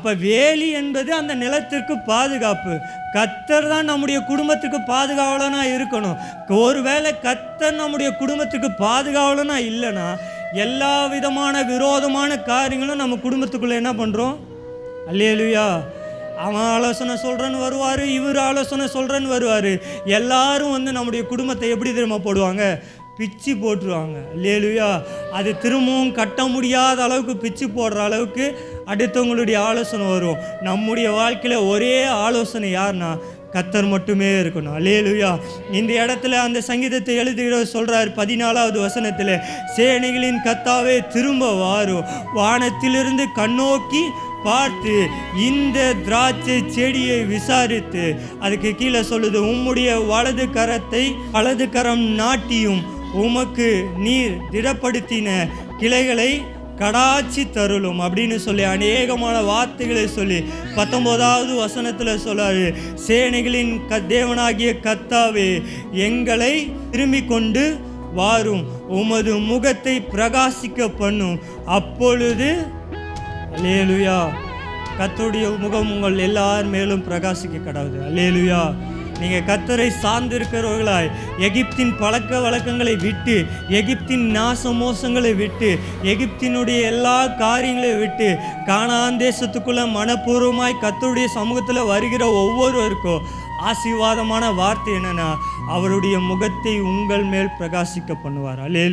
அப்போ வேலி என்பது அந்த நிலத்திற்கு பாதுகாப்பு. கர்த்தர் தான் நம்முடைய குடும்பத்துக்கு பாதுகாவலனாக இருக்கணும். ஒருவேளை கர்த்தர் நம்முடைய குடும்பத்துக்கு பாதுகாவலனாக இல்லைன்னா எல்லா விதமான விரோதமான காரியங்களும் நம்ம குடும்பத்துக்குள்ளே என்ன பண்ணுறோம்? அல்லேலூயா. அவன் ஆலோசனை சொல்கிறேன்னு வருவார், இவர் ஆலோசனை சொல்கிறேன்னு வருவார். எல்லாரும் நம்முடைய குடும்பத்தை எப்படி தெரியுமா போடுவாங்க? பிச்சு போட்டுருவாங்க. அல்லேலூயா. அது திரும்பவும் கட்ட முடியாத அளவுக்கு பிச்சு போடுற அளவுக்கு அடுத்தவங்களுடைய ஆலோசனை வரும். நம்முடைய வாழ்க்கையில் ஒரே ஆலோசனை யாருன்னா கர்த்தர் மட்டுமே இருக்கணும். அல்லேலூயா. இந்த இடத்துல அந்த சங்கீதத்தை எழுதுகிறவர் சொல்கிறார் 14வது வசனத்தில், சேனைகளின் கர்த்தாவே திரும்ப வாரும், வானத்திலிருந்து கண்ணோக்கி பார்த்து இந்த திராட்சை செடியை விசாரித்து. அதுக்கு கீழே சொல்லுது, உம்முடைய வலது கரம் நாட்டியும் உமக்கு நீர் திடப்படுத்தின கிளைகளை கடாச்சி தருளும் அப்படின்னு சொல்லி அநேகமான வார்த்தைகளை சொல்லி 19வது வசனத்தில் சொல்லாரு, சேனைகளின் தேவனாகிய கர்த்தாவே எங்களை திரும்பி கொண்டு வாரும், உமது முகத்தை பிரகாசிக்க பண்ணும், அப்பொழுது அல்லேலூயா கர்த்தருடைய முகம் உங்கள் எல்லார் மேலும் பிரகாசிக்க கடவுது. அல்லேலூயா. நீங்கள் கர்த்தரை சார்ந்திருக்கிறவர்களாய் எகிப்தின் பழக்க வழக்கங்களை விட்டு, எகிப்தின் நாச மோசங்களை விட்டு, எகிப்தினுடைய எல்லா காரியங்களையும் விட்டு கானான் தேசத்துக்குள்ள மனப்பூர்வமாய் கர்த்தருடைய சமூகத்தில் வருகிற ஒவ்வொருவருக்கும் ஆசீர்வாதமான வார்த்தை என்னன்னா, அவருடைய முகத்தை உங்கள் மேல் பிரகாசிக்க பண்ணுவார். அல்லேலூயா.